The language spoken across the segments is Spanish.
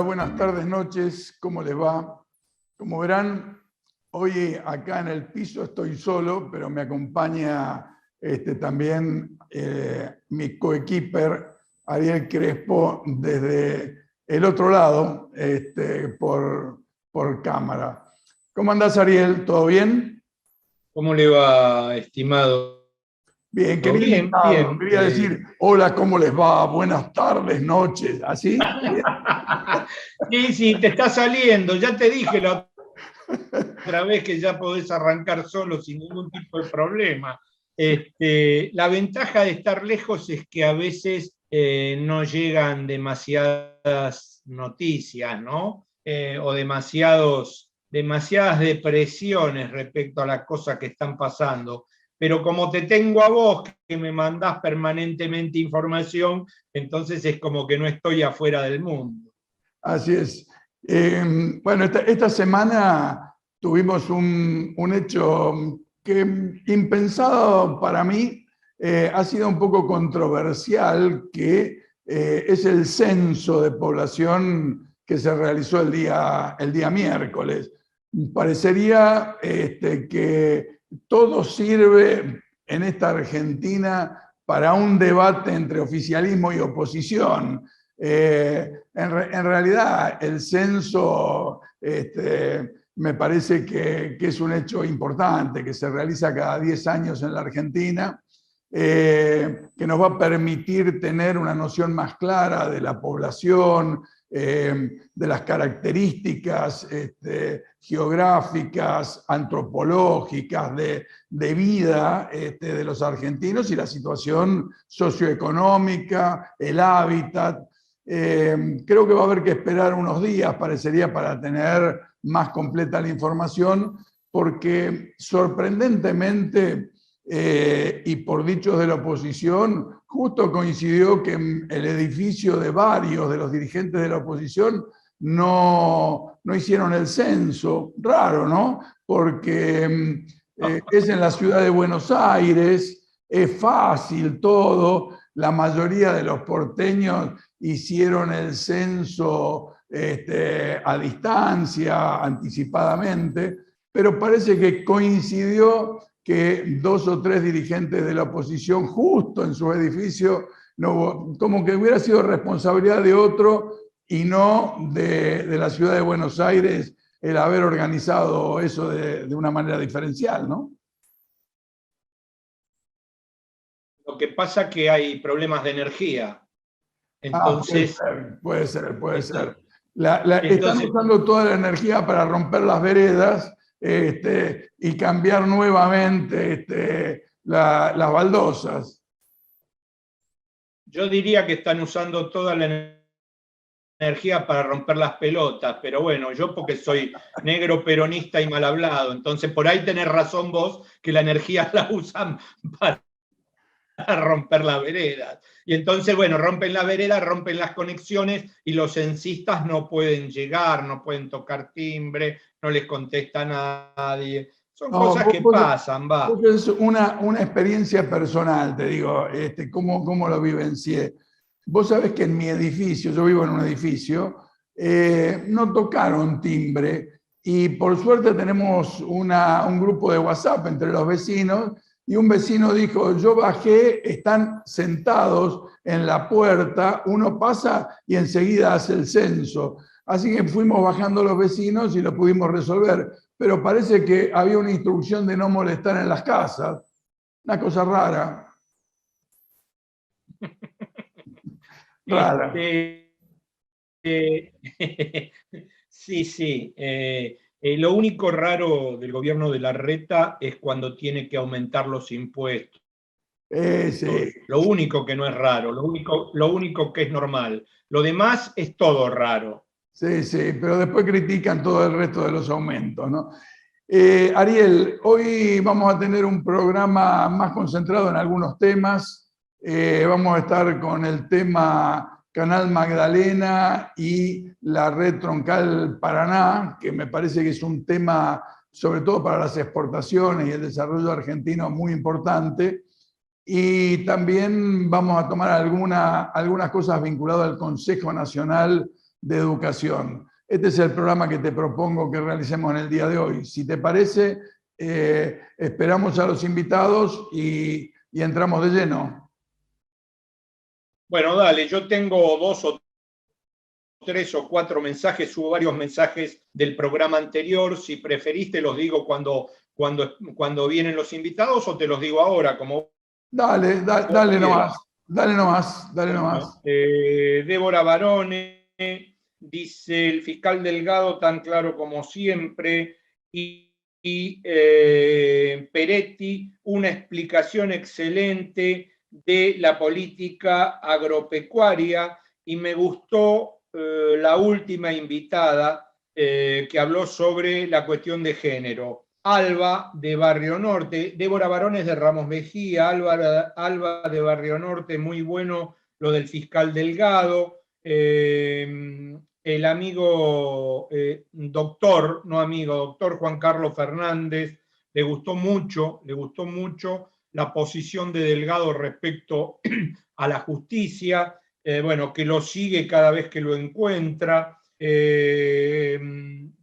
Hola, buenas tardes, noches, ¿cómo les va? Como verán, hoy acá en el piso estoy solo, pero me acompaña también mi coequiper Ariel Crespo desde el otro lado, por cámara. ¿Cómo andás, Ariel? ¿Todo bien? ¿Cómo le va, estimado? Bien, quería Bien, invitarlo, bien. quería decir, hola, ¿cómo les va? Buenas tardes, noches, ¿así? Sí, sí, te está saliendo. Ya te dije la otra vez que ya podés arrancar solo sin ningún tipo de problema. La ventaja de estar lejos es que a veces no llegan demasiadas noticias, ¿no? O demasiadas depresiones respecto a las cosas que están pasando. Pero como te tengo a vos, que me mandás permanentemente información, entonces es como que no estoy afuera del mundo. Así es. Bueno, esta semana tuvimos un hecho que, impensado para mí, ha sido un poco controversial, que es el censo de población que se realizó el día miércoles. Parecería que todo sirve en esta Argentina para un debate entre oficialismo y oposición. En realidad, el censo me parece que es un hecho importante, que se realiza cada 10 años en la Argentina, que nos va a permitir tener una noción más clara de la población, de las características geográficas, antropológicas, de vida de los argentinos y la situación socioeconómica, el hábitat. Creo que va a haber que esperar unos días, parecería, para tener más completa la información, porque sorprendentemente, y por dichos de la oposición, justo coincidió que el edificio de varios de los dirigentes de la oposición no hicieron el censo. Raro, ¿no? Porque es en la ciudad de Buenos Aires, es fácil todo, la mayoría de los porteños hicieron el censo a distancia, anticipadamente, pero parece que coincidió que 2 o 3 dirigentes de la oposición, justo en su edificio, no, como que hubiera sido responsabilidad de otro y no de la ciudad de Buenos Aires el haber organizado eso de una manera diferencial, ¿no? Lo que pasa es que hay problemas de energía. Ah, puede Entonces, ser, puede ser, puede ser. esto- Están entonces usando toda la energía para romper las veredas y cambiar nuevamente las baldosas. yo diría que están usando toda la energía para romper las pelotas, pero bueno, yo porque soy negro, peronista y mal hablado, entonces por ahí tenés razón vos que la energía la usan para romper las veredas. Y entonces, bueno, rompen la vereda, rompen las conexiones y los censistas no pueden llegar, no pueden tocar timbre, no les contesta a nadie. Son No, cosas que pasan, va. es una experiencia personal, te digo, cómo lo vivencié. Vos sabés que en mi edificio, yo vivo en un edificio, no tocaron timbre y por suerte tenemos un grupo de WhatsApp entre los vecinos y un vecino dijo, yo bajé, están sentados en la puerta, uno pasa y enseguida hace el censo. Así que fuimos bajando los vecinos y lo pudimos resolver, pero parece que había una instrucción de no molestar en las casas. Una cosa rara, rara. Este, eh, sí, sí. Lo único raro del gobierno de Larreta es cuando tiene que aumentar los impuestos. Sí, Lo único que no es raro, lo único que es normal. Lo demás es todo raro. sí, sí, pero después critican todo el resto de los aumentos, ¿no? Ariel, hoy vamos a tener un programa más concentrado en algunos temas. Vamos a estar con el tema Canal Magdalena y la red troncal Paraná, que me parece que es un tema, sobre todo para las exportaciones y el desarrollo argentino, muy importante. Y también vamos a tomar algunas cosas vinculadas al Consejo Nacional de educación. Este es el programa que te propongo que realicemos en el día de hoy. Si te parece, esperamos a los invitados y entramos de lleno. Bueno, dale, yo tengo 2 o 3 o 4 mensajes, hubo varios mensajes del programa anterior. Si preferís, te los digo cuando vienen los invitados o te los digo ahora, como Dale nomás, dale nomás, dale nomás. Débora Barone dice: el fiscal Delgado tan claro como siempre, y Peretti, una explicación excelente de la política agropecuaria, y me gustó la última invitada que habló sobre la cuestión de género. Alba de Barrio Norte, Débora Barones de Ramos Mejía, Alba de Barrio Norte, muy bueno lo del fiscal Delgado. El amigo doctor Juan Carlos Fernández, le gustó mucho la posición de Delgado respecto a la justicia, bueno, que lo sigue cada vez que lo encuentra.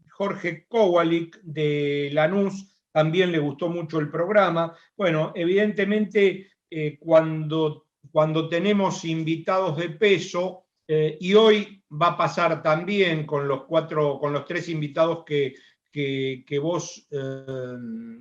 Jorge Kowalik de Lanús también le gustó mucho el programa. Bueno, evidentemente cuando tenemos invitados de peso, y hoy va a pasar también con los 3 invitados que vos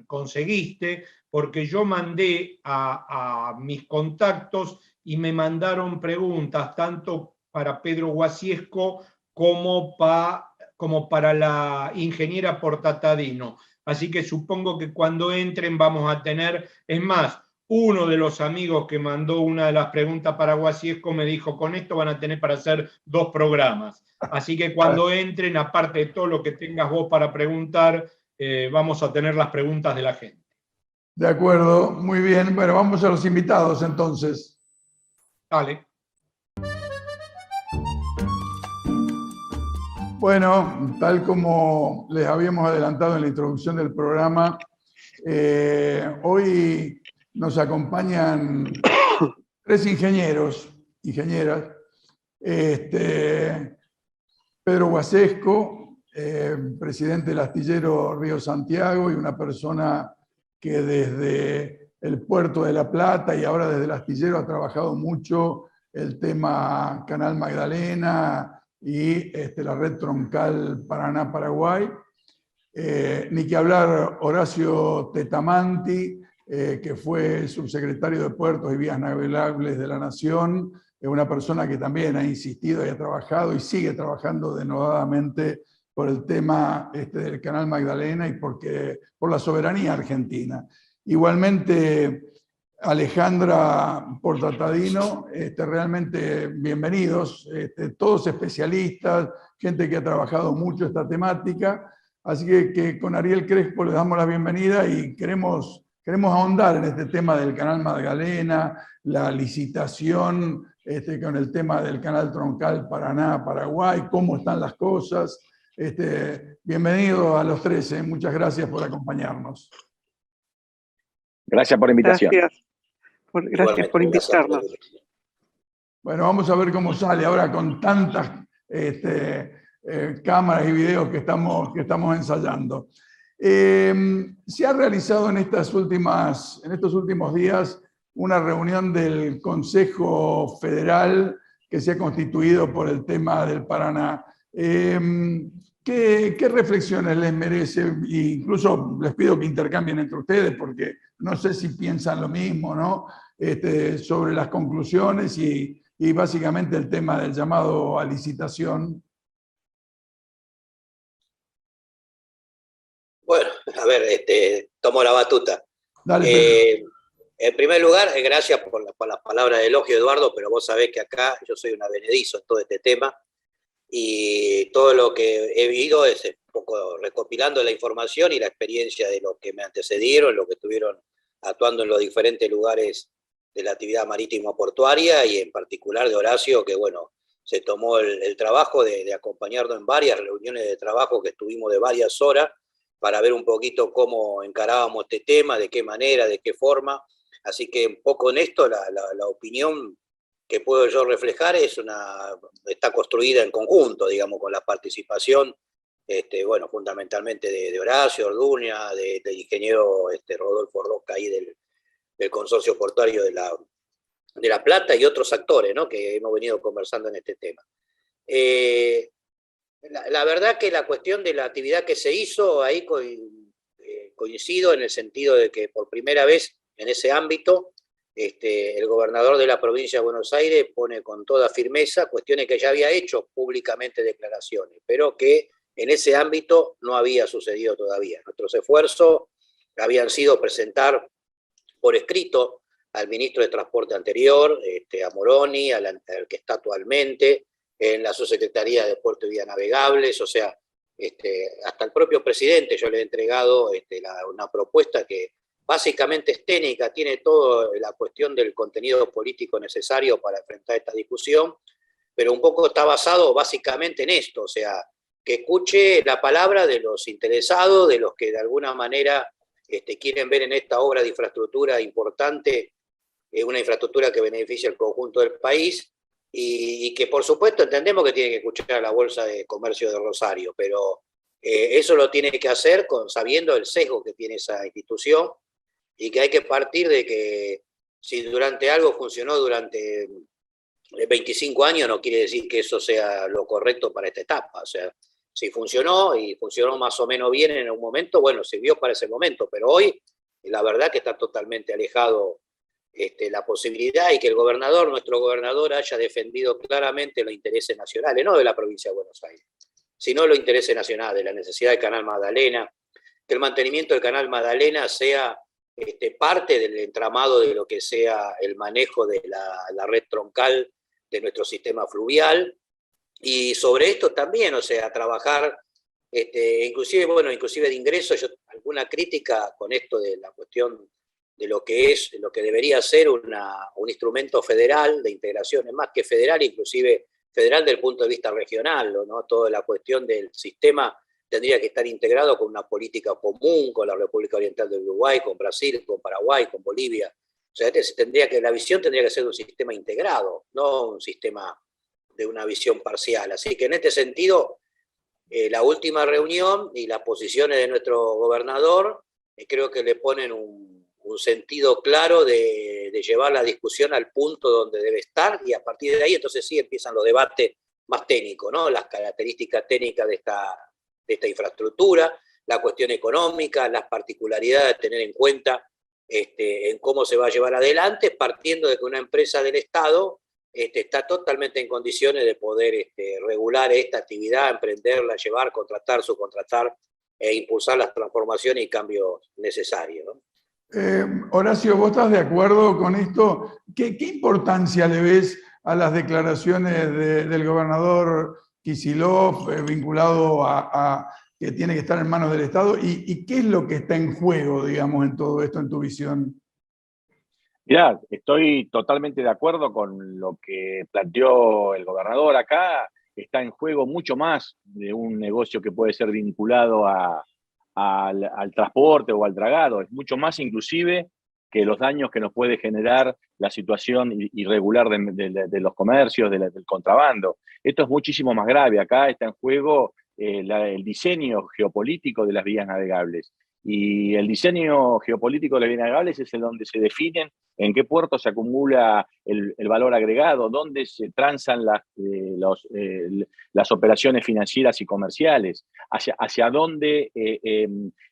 conseguiste, porque yo mandé a mis contactos y me mandaron preguntas tanto para Pedro Guasiesco como para la ingeniera Portatadino. Así que supongo que cuando entren vamos a tener, es más, uno de los amigos que mandó una de las preguntas para Guasiesco me dijo: con esto van a tener para hacer 2 programas. Así que cuando entren, aparte de todo lo que tengas vos para preguntar, vamos a tener las preguntas de la gente. De acuerdo, muy bien. Bueno, vamos a los invitados entonces. Dale. Bueno, tal como les habíamos adelantado en la introducción del programa, hoy nos acompañan 3 ingenieras. Pedro Guasesco, presidente del astillero Río Santiago y una persona que desde el puerto de La Plata y ahora desde el astillero ha trabajado mucho el tema Canal Magdalena y la red troncal Paraná-Paraguay. Ni que hablar Horacio Tetamanti, que fue subsecretario de Puertos y Vías Navegables de la Nación, es una persona que también ha insistido y ha trabajado y sigue trabajando denodadamente por el tema del Canal Magdalena y por la soberanía argentina. Igualmente, Alejandra Portatadino, realmente bienvenidos, todos especialistas, gente que ha trabajado mucho esta temática. Así que con Ariel Crespo le damos la bienvenida y queremos ahondar en este tema del Canal Magdalena, la licitación con el tema del Canal Troncal Paraná-Paraguay, cómo están las cosas. Bienvenido a los 13, muchas gracias por acompañarnos. Gracias por la invitación. Gracias por invitarnos. Bueno, vamos a ver cómo sale ahora con tantas cámaras y videos que estamos ensayando. Se ha realizado en estos últimos días una reunión del Consejo Federal que se ha constituido por el tema del Paraná. ¿Qué reflexiones les merece? E incluso les pido que intercambien entre ustedes porque no sé si piensan lo mismo, ¿no? Sobre las conclusiones y básicamente el tema del llamado a licitación. Bueno, a ver, tomo la batuta. Dale, en primer lugar, gracias por las palabras de elogio, Eduardo, pero vos sabés que acá yo soy un advenedizo en todo este tema y todo lo que he vivido es un poco recopilando la información y la experiencia de los que me antecedieron, los que estuvieron actuando en los diferentes lugares de la actividad marítimo-portuaria y en particular de Horacio, que bueno, se tomó el trabajo de acompañarnos en varias reuniones de trabajo que estuvimos de varias horas para ver un poquito cómo encarábamos este tema, de qué manera, de qué forma. Así que un poco en esto la opinión que puedo yo reflejar está construida en conjunto, digamos, con la participación, bueno, fundamentalmente de Horacio Orduña, del ingeniero Rodolfo Roca ahí del Consorcio Portuario de La Plata y otros actores, ¿no?, que hemos venido conversando en este tema. La verdad que la cuestión de la actividad que se hizo, ahí coincido en el sentido de que por primera vez en ese ámbito, el gobernador de la provincia de Buenos Aires pone con toda firmeza cuestiones que ya había hecho públicamente declaraciones, pero que en ese ámbito no había sucedido todavía. Nuestros esfuerzos habían sido presentar por escrito al ministro de Transporte anterior, a Moroni, al que está actualmente, en la subsecretaría de Puerto y Vías Navegables, o sea, hasta el propio presidente yo le he entregado una propuesta que básicamente es técnica, tiene toda la cuestión del contenido político necesario para enfrentar esta discusión, pero un poco está basado básicamente en esto, o sea, que escuche la palabra de los interesados, de los que de alguna manera quieren ver en esta obra de infraestructura importante, una infraestructura que beneficia al conjunto del país, y que por supuesto entendemos que tiene que escuchar a la Bolsa de Comercio de Rosario, pero eso lo tiene que hacer sabiendo el sesgo que tiene esa institución, y que hay que partir de que si durante algo funcionó durante 25 años, no quiere decir que eso sea lo correcto para esta etapa. O sea, si funcionó y funcionó más o menos bien en un momento, bueno, sirvió para ese momento, pero hoy la verdad que está totalmente alejado la posibilidad, y que el gobernador, nuestro gobernador, haya defendido claramente los intereses nacionales, no de la provincia de Buenos Aires, sino los intereses nacionales, la necesidad del Canal Magdalena, que el mantenimiento del Canal Magdalena sea parte del entramado de lo que sea el manejo de la red troncal de nuestro sistema fluvial, y sobre esto también, o sea, trabajar, inclusive de ingresos, alguna crítica con esto de la cuestión de lo que debería ser un instrumento federal de integración, es más que federal, inclusive federal desde el punto de vista regional, ¿no? Toda la cuestión del sistema tendría que estar integrado con una política común con la República Oriental del Uruguay, con Brasil, con Paraguay, con Bolivia. O sea, la visión tendría que ser un sistema integrado, no un sistema de una visión parcial. Así que en este sentido, la última reunión y las posiciones de nuestro gobernador creo que le ponen un sentido claro de llevar la discusión al punto donde debe estar, y a partir de ahí entonces sí empiezan los debates más técnicos, ¿no? Las características técnicas de esta infraestructura, la cuestión económica, las particularidades de tener en cuenta en cómo se va a llevar adelante, partiendo de que una empresa del Estado está totalmente en condiciones de poder regular esta actividad, emprenderla, llevar, contratar, subcontratar e impulsar las transformaciones y cambios necesarios, ¿no? Horacio, ¿vos estás de acuerdo con esto? ¿Qué importancia le ves a las declaraciones del gobernador Kicillof vinculado a que tiene que estar en manos del Estado? ¿Y qué es lo que está en juego, digamos, en todo esto, en tu visión? Mirá, estoy totalmente de acuerdo con lo que planteó el gobernador acá. Está en juego mucho más de un negocio que puede ser vinculado al transporte o al dragado. Es mucho más inclusive que los daños que nos puede generar la situación irregular de los comercios, del contrabando. Esto es muchísimo más grave. Acá está en juego el diseño geopolítico de las vías navegables. Y el diseño geopolítico de las vías navegables es el donde se definen en qué puerto se acumula el valor agregado, dónde se transan las operaciones financieras y comerciales, hacia dónde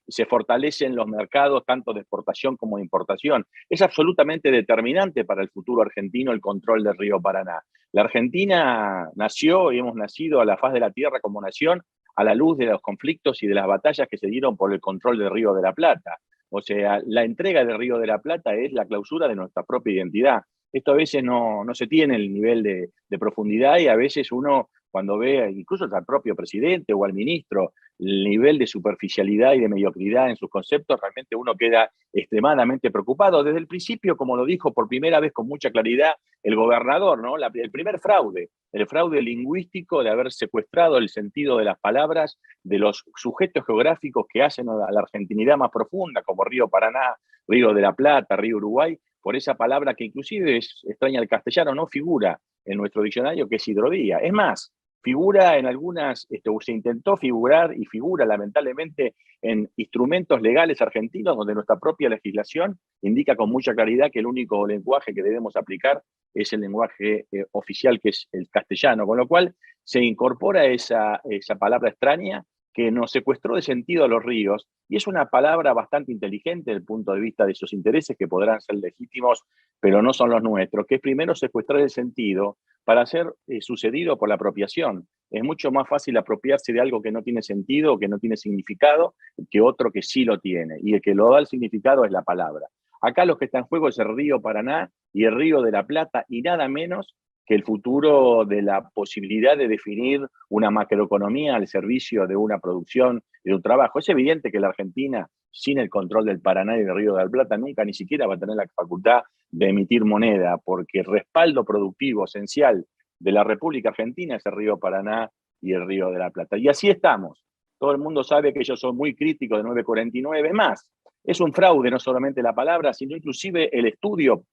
se fortalecen los mercados tanto de exportación como de importación. Es absolutamente determinante para el futuro argentino el control del río Paraná. La Argentina nació y hemos nacido a la faz de la tierra como nación a la luz de los conflictos y de las batallas que se dieron por el control del Río de la Plata. O sea, la entrega del Río de la Plata es la clausura de nuestra propia identidad. Esto a veces no se tiene el nivel de profundidad, y a veces uno, cuando ve incluso al propio presidente o al ministro, el nivel de superficialidad y de mediocridad en sus conceptos, realmente uno queda extremadamente preocupado. Desde el principio, como lo dijo por primera vez con mucha claridad el gobernador, ¿no? El primer fraude, el fraude lingüístico de haber secuestrado el sentido de las palabras de los sujetos geográficos que hacen a la argentinidad más profunda, como Río Paraná, Río de la Plata, Río Uruguay, por esa palabra que inclusive es extraña al castellano, no figura en nuestro diccionario, que es hidrovía. Es más, figura en algunas, se intentó figurar y figura lamentablemente en instrumentos legales argentinos donde nuestra propia legislación indica con mucha claridad que el único lenguaje que debemos aplicar es el lenguaje oficial, que es el castellano, con lo cual se incorpora esa palabra extraña que nos secuestró de sentido a los ríos, y es una palabra bastante inteligente desde el punto de vista de esos intereses que podrán ser legítimos, pero no son los nuestros, que es primero secuestrar el sentido para ser sucedido por la apropiación. Es mucho más fácil apropiarse de algo que no tiene sentido, que no tiene significado, que otro que sí lo tiene, y el que lo da el significado es la palabra. Acá lo que está en juego es el río Paraná y el río de la Plata, y nada menos que el futuro de la posibilidad de definir una macroeconomía al servicio de una producción y de un trabajo. Es evidente que la Argentina, sin el control del Paraná y del Río de la Plata, nunca ni siquiera va a tener la facultad de emitir moneda, porque el respaldo productivo esencial de la República Argentina es el Río Paraná y el Río de la Plata. Y así estamos. Todo el mundo sabe que ellos son muy críticos de 949. Más, es un fraude no solamente la palabra, sino inclusive el estudio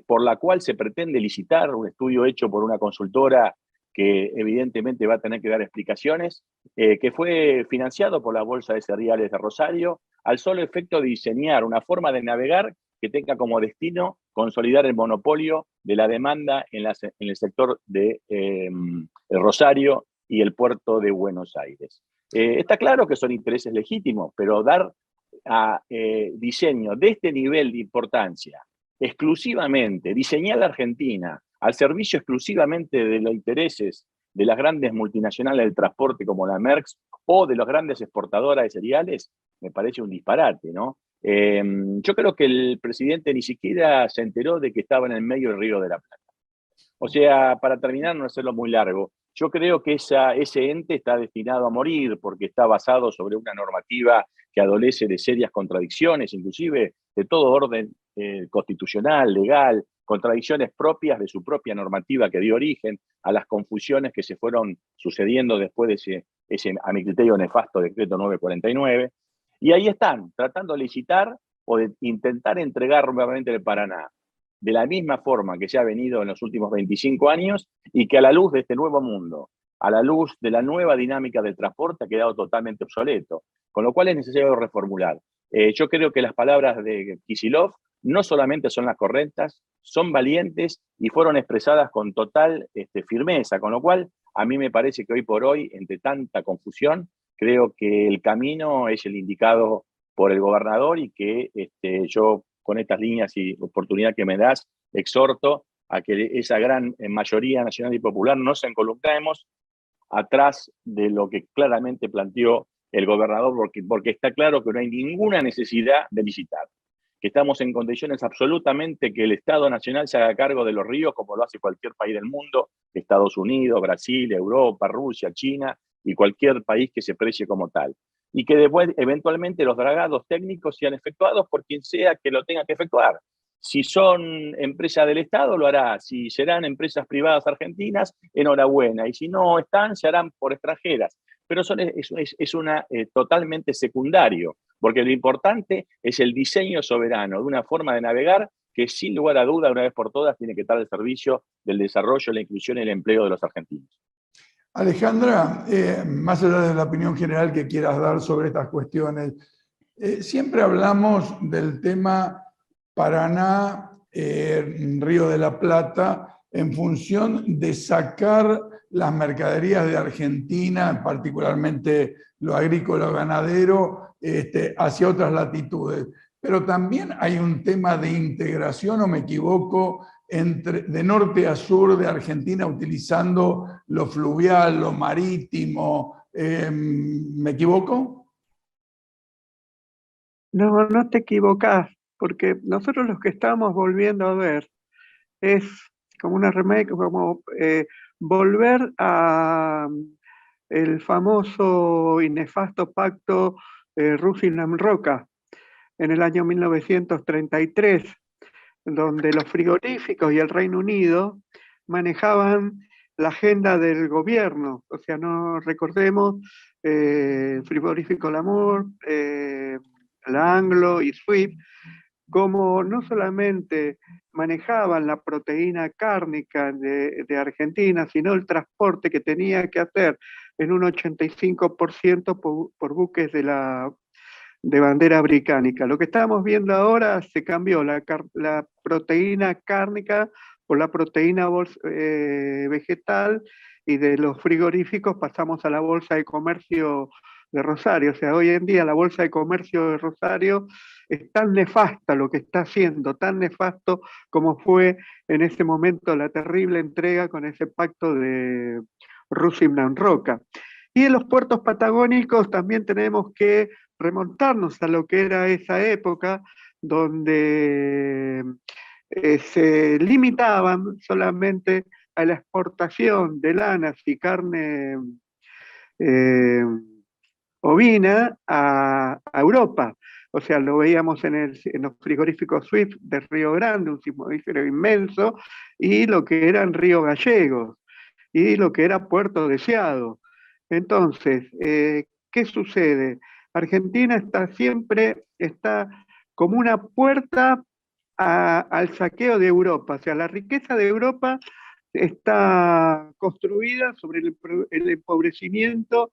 por la cual se pretende licitar, un estudio hecho por una consultora que evidentemente va a tener que dar explicaciones, que fue financiado por la Bolsa de Cereales de Rosario, al solo efecto de diseñar una forma de navegar que tenga como destino consolidar el monopolio de la demanda en el sector de el Rosario y el puerto de Buenos Aires. Está claro que son intereses legítimos, pero dar a diseño de este nivel de importancia exclusivamente, diseñar la Argentina al servicio exclusivamente de los intereses de las grandes multinacionales del transporte como la Merckx o de las grandes exportadoras de cereales, me parece un disparate, ¿no? Yo creo que el presidente ni siquiera se enteró de que estaba en el medio del Río de la Plata. O sea, para terminar, no hacerlo muy largo, yo creo que ese ente está destinado a morir porque está basado sobre una normativa que adolece de serias contradicciones, inclusive de todo orden constitucional, legal, contradicciones propias de su propia normativa que dio origen a las confusiones que se fueron sucediendo después de ese a mi criterio, nefasto decreto 949. Y ahí están, tratando de licitar o de intentar entregar nuevamente el Paraná, de la misma forma que se ha venido en los últimos 25 años y que a la luz de este nuevo mundo, a la luz de la nueva dinámica del transporte ha quedado totalmente obsoleto, con lo cual es necesario reformular. Yo creo que las palabras de Kicillof no solamente son las correctas, son valientes y fueron expresadas con total firmeza, con lo cual a mí me parece que hoy por hoy, entre tanta confusión, creo que el camino es el indicado por el gobernador y que yo con estas líneas y oportunidad que me das, exhorto a que esa gran mayoría nacional y popular nos encolumnemos atrás de lo que claramente planteó el gobernador, porque está claro que no hay ninguna necesidad de licitar, que estamos en condiciones absolutamente que el Estado Nacional se haga cargo de los ríos como lo hace cualquier país del mundo, Estados Unidos, Brasil, Europa, Rusia, China y cualquier país que se precie como tal. Y que después eventualmente los dragados técnicos sean efectuados por quien sea que lo tenga que efectuar. Si son empresas del Estado, lo hará. Si serán empresas privadas argentinas, enhorabuena. Y si no están, se harán por extranjeras. Pero es una totalmente secundario, porque lo importante es el diseño soberano de una forma de navegar que sin lugar a duda, una vez por todas, tiene que estar al servicio del desarrollo, la inclusión y el empleo de los argentinos. Alejandra, más allá de la opinión general que quieras dar sobre estas cuestiones, siempre hablamos del tema Paraná, Río de la Plata, en función de sacar las mercaderías de Argentina, particularmente lo agrícola o ganadero, hacia otras latitudes. Pero también hay un tema de integración, o me equivoco, de norte a sur de Argentina, utilizando lo fluvial, lo marítimo. ¿Me equivoco? No, no te equivocás, porque nosotros los que estamos volviendo a ver es como una remake, como volver a el famoso y nefasto pacto Rusia-Roca en el año 1933, donde los frigoríficos y el Reino Unido manejaban la agenda del gobierno. O sea, no recordemos frigorífico Lamour, la Anglo y Swift, cómo no solamente manejaban la proteína cárnica de Argentina, sino el transporte que tenía que hacer en un 85% por buques de bandera británica. Lo que estamos viendo ahora se cambió la proteína cárnica por la proteína vegetal, y de los frigoríficos pasamos a la bolsa de comercio de Rosario. O sea, hoy en día la bolsa de comercio de Rosario es tan nefasta lo que está haciendo, tan nefasto como fue en ese momento la terrible entrega con ese pacto de Rusia-Roca. Y en los puertos patagónicos también tenemos que remontarnos a lo que era esa época, donde se limitaban solamente a la exportación de lanas y carne ovina a Europa. O sea, lo veíamos en los frigoríficos Swift de Río Grande, un frigorífico inmenso, y lo que era en Río Gallegos, y lo que era Puerto Deseado. Entonces, ¿qué sucede? Argentina siempre está como una puerta al saqueo de Europa. O sea, la riqueza de Europa está construida sobre el empobrecimiento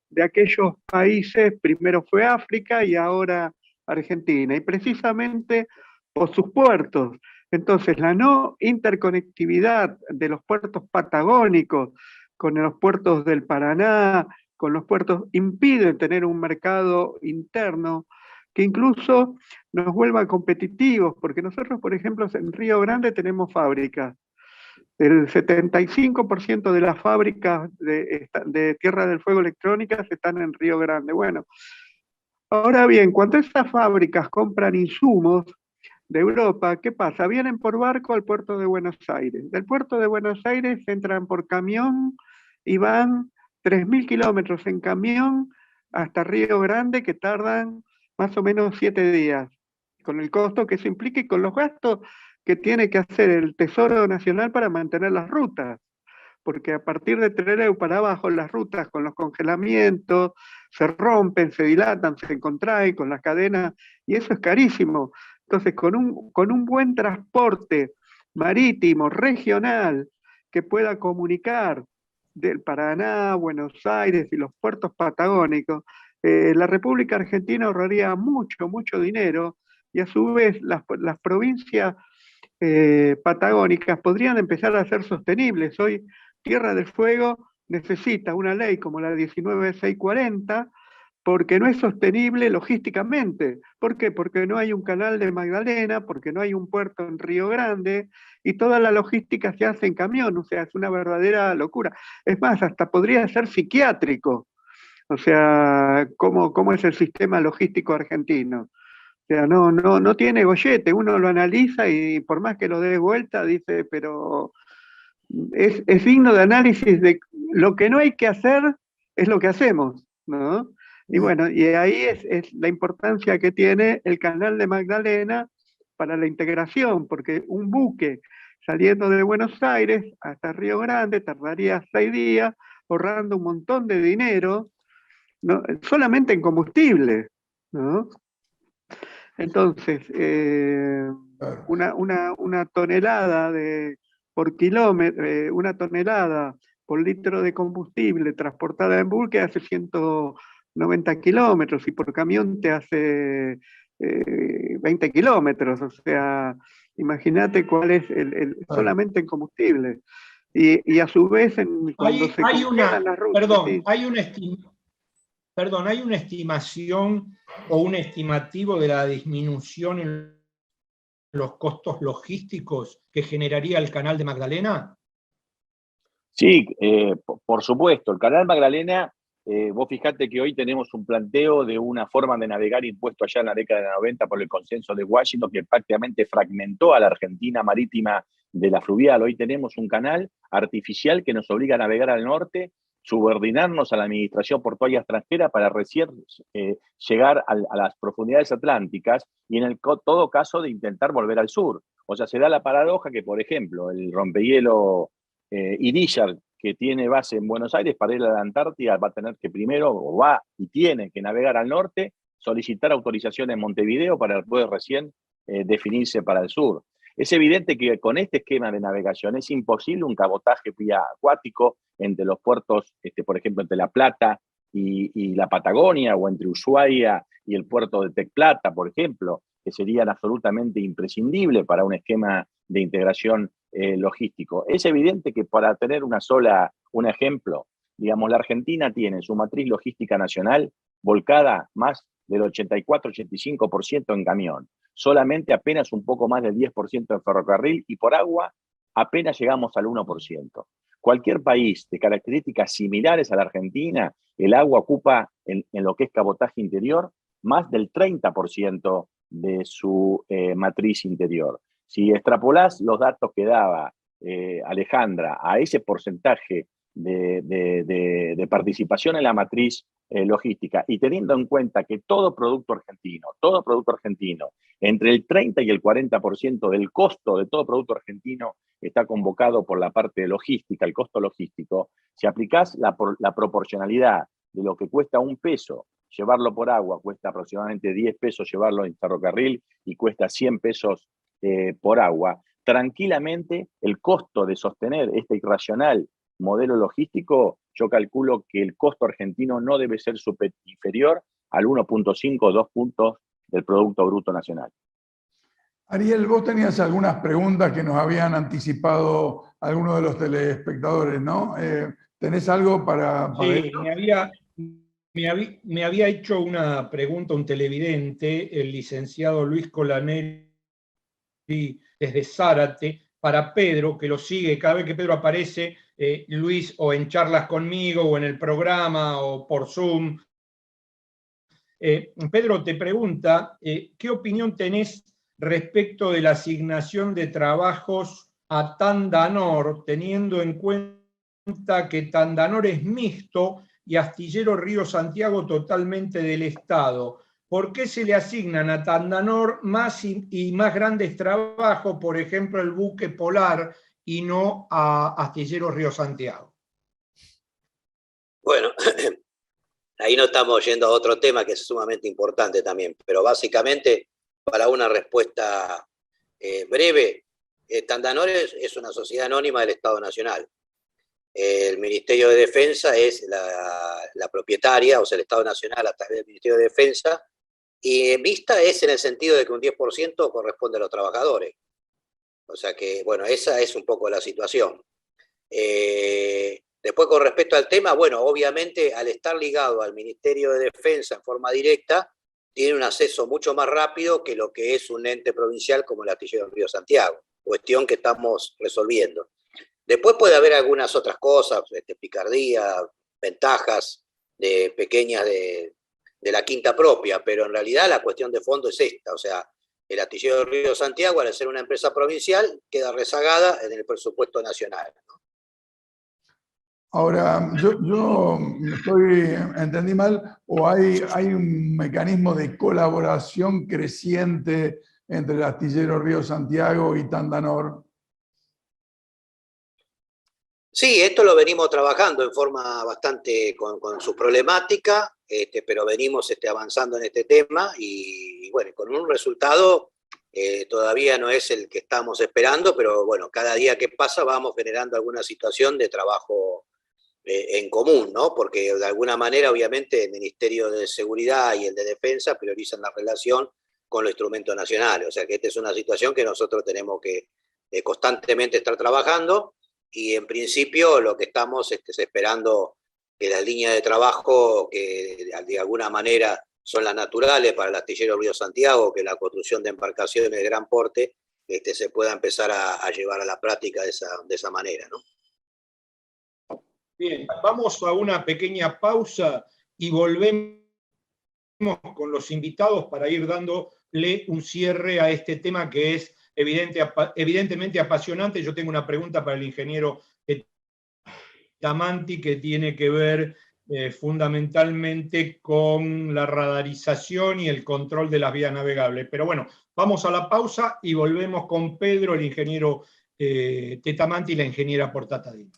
de aquellos países. Primero fue África y ahora Argentina, y precisamente por sus puertos. Entonces, la no interconectividad de los puertos patagónicos con los puertos del Paraná, con los puertos, impide tener un mercado interno que incluso nos vuelva competitivos, porque nosotros, por ejemplo, en Río Grande tenemos fábricas. El 75% de las fábricas de Tierra del Fuego electrónicas están en Río Grande. Bueno, ahora bien, cuando esas fábricas compran insumos de Europa, ¿qué pasa? Vienen por barco al puerto de Buenos Aires. Del puerto de Buenos Aires entran por camión y van 3.000 kilómetros en camión hasta Río Grande, que tardan más o menos 7 días, con el costo que eso implica y con los gastos que tiene que hacer el Tesoro Nacional para mantener las rutas, porque a partir de Trelew para abajo las rutas con los congelamientos se rompen, se dilatan, se contraen con las cadenas, y eso es carísimo. Entonces, con un buen transporte marítimo, regional, que pueda comunicar del Paraná, Buenos Aires y los puertos patagónicos, la República Argentina ahorraría mucho, mucho dinero, y a su vez las provincias patagónicas podrían empezar a ser sostenibles. Hoy Tierra del Fuego necesita una ley como la 19640 porque no es sostenible logísticamente. ¿Por qué? Porque no hay un canal de Magdalena, porque no hay un puerto en Río Grande, y toda la logística se hace en camión. O sea, es una verdadera locura. Es más, hasta podría ser psiquiátrico. O sea, ¿cómo es el sistema logístico argentino? O sea, no tiene gollete. Uno lo analiza y por más que lo dé vuelta, dice, pero es digno de análisis. De lo que no hay que hacer es lo que hacemos, ¿no? Y bueno, y ahí es la importancia que tiene el canal de Magdalena para la integración, porque un buque saliendo de Buenos Aires hasta Río Grande tardaría 6 días, ahorrando un montón de dinero, ¿no? Solamente en combustible, ¿no? Entonces, una tonelada por kilómetro, una tonelada por litro de combustible transportada en buque hace 190 kilómetros, y por camión te hace 20 kilómetros. O sea, imagínate cuál es solamente en combustible. Y a su vez, cuando se congelan las rutas. Perdón, ¿hay una estimación o un estimativo de la disminución en los costos logísticos que generaría el canal de Magdalena? Sí, por supuesto. El canal Magdalena, vos fijate que hoy tenemos un planteo de una forma de navegar impuesto allá en la década de 90 por el consenso de Washington, que prácticamente fragmentó a la Argentina marítima de la fluvial. Hoy tenemos un canal artificial que nos obliga a navegar al norte, subordinarnos a la administración portuaria extranjera para recién llegar a las profundidades atlánticas, y en todo caso de intentar volver al sur. O sea, se da la paradoja que, por ejemplo, el rompehielo Irizar, que tiene base en Buenos Aires, para ir a la Antártida va a tener que primero, o va y tiene que navegar al norte, solicitar autorización en Montevideo para poder recién definirse para el sur. Es evidente que con este esquema de navegación es imposible un cabotaje vía acuático entre los puertos, por ejemplo, entre La Plata y la Patagonia, o entre Ushuaia y el puerto de Tec Plata, por ejemplo, que serían absolutamente imprescindibles para un esquema de integración logístico. Es evidente que para tener un ejemplo, digamos, la Argentina tiene su matriz logística nacional volcada más del 84-85% en camión, solamente apenas un poco más del 10% en ferrocarril, y por agua apenas llegamos al 1%. Cualquier país de características similares a la Argentina, el agua ocupa en lo que es cabotaje interior más del 30% de su matriz interior. Si extrapolás los datos que daba Alejandra a ese porcentaje de participación en la matriz logística, y teniendo en cuenta que todo producto argentino, entre el 30 y el 40% del costo de todo producto argentino está convocado por la parte logística, el costo logístico, si aplicás la proporcionalidad de lo que cuesta un peso llevarlo por agua, cuesta aproximadamente 10 pesos llevarlo en ferrocarril y cuesta 100 pesos por agua, tranquilamente el costo de sostener este irracional modelo logístico, yo calculo que el costo argentino no debe ser inferior al 1.5 o 2 puntos del Producto Bruto Nacional. Ariel, vos tenías algunas preguntas que nos habían anticipado algunos de los telespectadores, ¿no? ¿Tenés algo para sí, me había hecho una pregunta un televidente, el licenciado Luis Colaneri, desde Zárate, para Pedro, que lo sigue cada vez que Pedro aparece, Luis, o en charlas conmigo, o en el programa, o por Zoom. Pedro te pregunta, ¿qué opinión tenés respecto de la asignación de trabajos a Tandanor, teniendo en cuenta que Tandanor es mixto y Astillero Río Santiago totalmente del Estado? ¿Por qué se le asignan a Tandanor más y más grandes trabajos, por ejemplo el buque Polar, y no a Astillero Río Santiago? Bueno, ahí no estamos yendo a otro tema que es sumamente importante también, pero básicamente, para una respuesta breve, Tandanor es una sociedad anónima del Estado Nacional. El Ministerio de Defensa es la propietaria, o sea, el Estado Nacional a través del Ministerio de Defensa, y mixta es en el sentido de que un 10% corresponde a los trabajadores. O sea que, bueno, esa es un poco la situación. Después, con respecto al tema, bueno, obviamente al estar ligado al Ministerio de Defensa en forma directa, tiene un acceso mucho más rápido que lo que es un ente provincial como el Astillero Río Santiago, cuestión que estamos resolviendo. Después puede haber algunas otras cosas, picardía, ventajas pequeñas de la quinta propia, pero en realidad la cuestión de fondo es esta, o sea, el Astillero Río Santiago, al ser una empresa provincial, queda rezagada en el presupuesto nacional, ¿no? Ahora, yo entendí mal, o hay un mecanismo de colaboración creciente entre el Astillero Río Santiago y Tandanor. Sí, esto lo venimos trabajando en forma bastante con su problemática, pero venimos avanzando en este tema y bueno, con un resultado todavía no es el que estamos esperando, pero bueno, cada día que pasa vamos generando alguna situación de trabajo en común, ¿no? Porque de alguna manera, obviamente, el Ministerio de Seguridad y el de Defensa priorizan la relación con los instrumentos nacionales, o sea que esta es una situación que nosotros tenemos que constantemente estar trabajando. Y en principio lo que estamos es esperando que las líneas de trabajo que de alguna manera son las naturales para el Astillero Río Santiago, que la construcción de embarcaciones de gran porte, se pueda empezar a llevar a la práctica de esa manera, ¿no? Bien, vamos a una pequeña pausa y volvemos con los invitados para ir dándole un cierre a este tema que es evidentemente apasionante. Yo tengo una pregunta para el ingeniero Tamanti que tiene que ver fundamentalmente con la radarización y el control de las vías navegables. Pero bueno, vamos a la pausa y volvemos con Pedro, el ingeniero Tetamanti y la ingeniera Portatadini.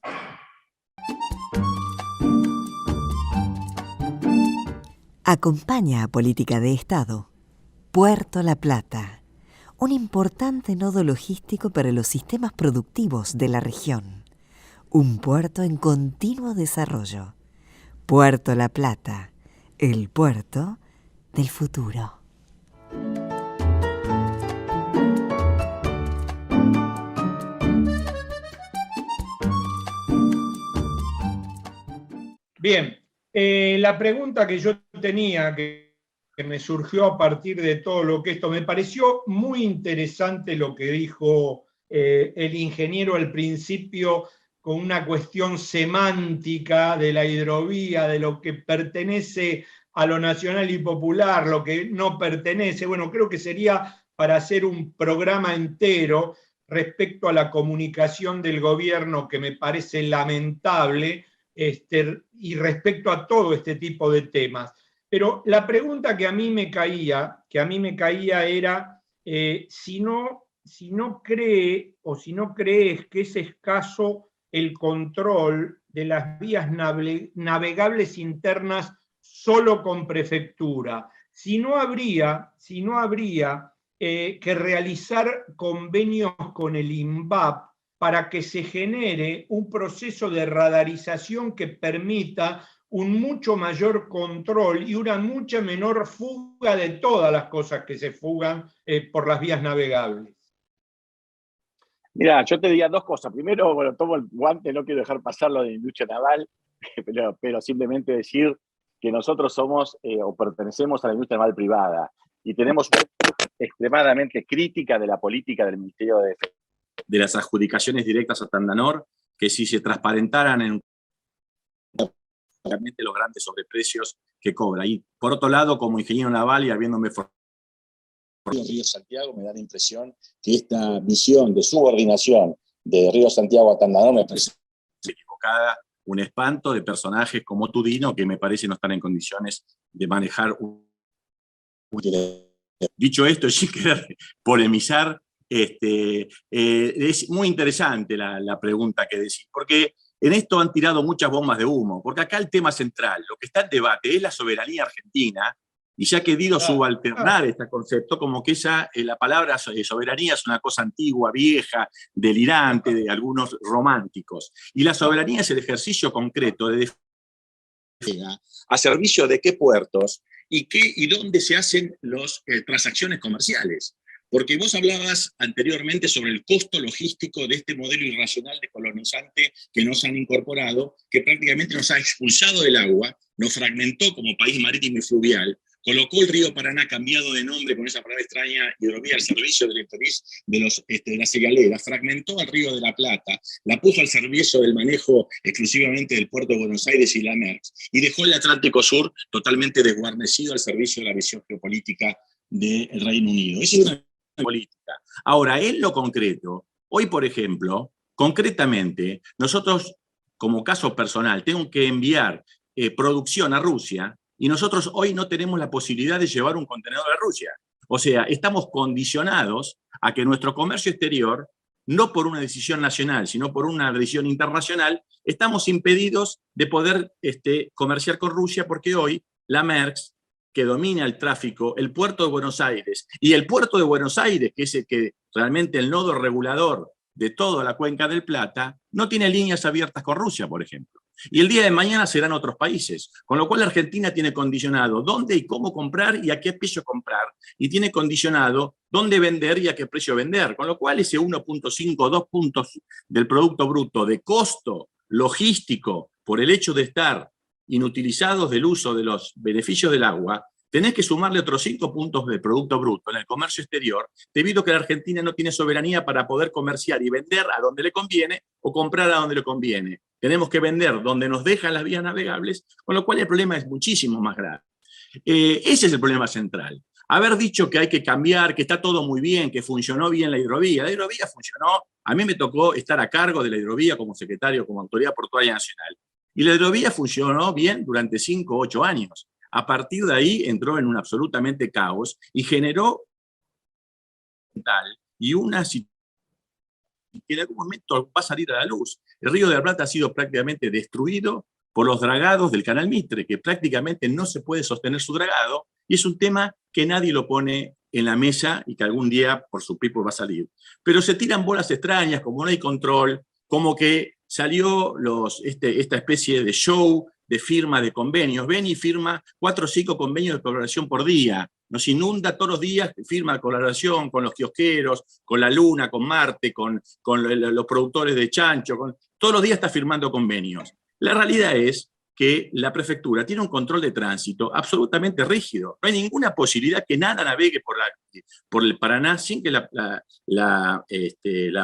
Acompaña a Política de Estado. Puerto La Plata. un importante nodo logístico para los sistemas productivos de la región. Un puerto en continuo desarrollo. Puerto La Plata, el puerto del futuro. Bien, la pregunta que yo tenía, que me surgió a partir de todo lo que esto, me pareció muy interesante lo que dijo el ingeniero al principio, con una cuestión semántica de la hidrovía, de lo que pertenece a lo nacional y popular, lo que no pertenece. Bueno, creo que sería para hacer un programa entero respecto a la comunicación del gobierno, que me parece lamentable, y respecto a todo este tipo de temas. Pero la pregunta que a mí me caía era si no cree o si no crees que es escaso el control de las vías navegables internas solo con prefectura. Si no habría que realizar convenios con el INVAP para que se genere un proceso de radarización que permita un mucho mayor control y una mucha menor fuga de todas las cosas que se fugan por las vías navegables. Mira, yo te diría dos cosas. Primero, bueno, tomo el guante, no quiero dejar pasar lo de la industria naval, pero simplemente decir que nosotros somos o pertenecemos a la industria naval privada y tenemos una extremadamente crítica de la política del Ministerio de Defensa, de las adjudicaciones directas a Tandanor, que si se transparentaran en realmente los grandes sobreprecios que cobra. Y por otro lado, como ingeniero naval y habiéndome formado en Río Santiago, me da la impresión que esta visión de subordinación de Río Santiago a Tandanor me parece equivocada, un espanto de personajes como Tudino que me parece no están en condiciones de manejar Dicho esto, sin querer polemizar, es muy interesante la pregunta que decís, porque en esto han tirado muchas bombas de humo, porque acá el tema central, lo que está en debate es la soberanía argentina, y se ha querido subalternar este concepto como que la palabra soberanía es una cosa antigua, vieja, delirante, de algunos románticos. Y la soberanía es el ejercicio concreto de defensa a servicio de qué puertos y dónde se hacen las transacciones comerciales. Porque vos hablabas anteriormente sobre el costo logístico de este modelo irracional de colonizante que nos han incorporado, que prácticamente nos ha expulsado del agua, nos fragmentó como país marítimo y fluvial, colocó el río Paraná cambiado de nombre con esa palabra extraña, hidrovía al servicio del interés de las cigaleras, fragmentó al río de la Plata, la puso al servicio del manejo exclusivamente del puerto de Buenos Aires y la Merckx, y dejó el Atlántico Sur totalmente desguarnecido al servicio de la visión geopolítica del Reino Unido. Esa es una política. Ahora, en lo concreto, hoy, por ejemplo, concretamente, nosotros, como caso personal, tengo que enviar producción a Rusia, y nosotros hoy no tenemos la posibilidad de llevar un contenedor a Rusia. O sea, estamos condicionados a que nuestro comercio exterior, no por una decisión nacional, sino por una decisión internacional, estamos impedidos de poder comerciar con Rusia, porque hoy la Merckx, que domina el tráfico, el puerto de Buenos Aires, y el puerto de Buenos Aires, que es realmente el nodo regulador de toda la cuenca del Plata, no tiene líneas abiertas con Rusia, por ejemplo. Y el día de mañana serán otros países, con lo cual Argentina tiene condicionado dónde y cómo comprar y a qué precio comprar, y tiene condicionado dónde vender y a qué precio vender, con lo cual ese 1.5, 2 puntos del Producto Bruto de costo logístico por el hecho de estar inutilizados del uso de los beneficios del agua, tenés que sumarle otros 5 puntos del Producto Bruto en el comercio exterior, debido a que la Argentina no tiene soberanía para poder comerciar y vender a donde le conviene o comprar a donde le conviene. Tenemos que vender donde nos dejan las vías navegables, con lo cual el problema es muchísimo más grave. Ese es el problema central. Haber dicho que hay que cambiar, que está todo muy bien, que funcionó bien la hidrovía. La hidrovía funcionó. A mí me tocó estar a cargo de la hidrovía como secretario, como Autoridad Portuaria Nacional. Y la hidrovía funcionó bien durante 5 o 8 años. A partir de ahí entró en un absolutamente caos y generó y una situación que en algún momento va a salir a la luz. El Río de la Plata ha sido prácticamente destruido por los dragados del Canal Mitre, que prácticamente no se puede sostener su dragado, y es un tema que nadie lo pone en la mesa y que algún día por su pipo va a salir. Pero se tiran bolas extrañas, como no hay control, como que salió esta especie de show de firma de convenios. Beni firma 4 o 5 convenios de colaboración por día. Nos inunda todos los días, firma de colaboración con los kiosqueros, con la Luna, con Marte, con los productores de chancho. Todos los días está firmando convenios. La realidad es que la prefectura tiene un control de tránsito absolutamente rígido. No hay ninguna posibilidad que nada navegue por el Paraná sin que la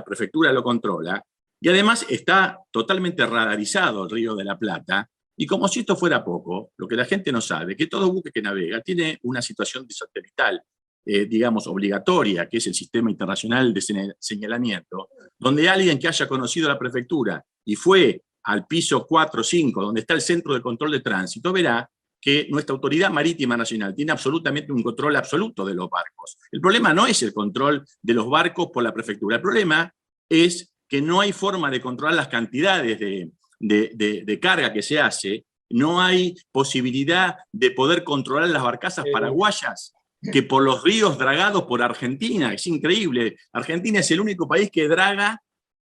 prefectura lo controla. Y además está totalmente radarizado el Río de la Plata. Y como si esto fuera poco, lo que la gente no sabe, que todo buque que navega tiene una situación satelital, digamos, obligatoria, que es el Sistema Internacional de Señalamiento, donde alguien que haya conocido la prefectura y fue al piso 4 o 5, donde está el centro de control de tránsito, verá que nuestra Autoridad Marítima Nacional tiene absolutamente un control absoluto de los barcos. El problema no es el control de los barcos por la prefectura, el problema es que no hay forma de controlar las cantidades de carga que se hace, no hay posibilidad de poder controlar las barcazas paraguayas que por los ríos dragados por Argentina. Es increíble. Argentina es el único país que draga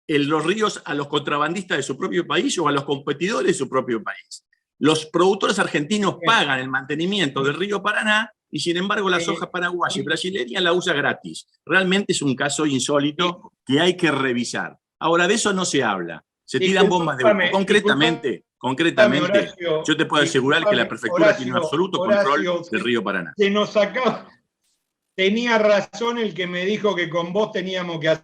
los ríos a los contrabandistas de su propio país o a los competidores de su propio país. Los productores argentinos pagan el mantenimiento del río Paraná y sin embargo la soja paraguaya y brasileña la usa gratis. Realmente es un caso insólito que hay que revisar. Ahora, de eso no se habla. Se tiran bombas de humo. Concretamente, Horacio, yo te puedo asegurar que la prefectura tiene un absoluto control del río Paraná. Tenía razón el que me dijo que con vos teníamos que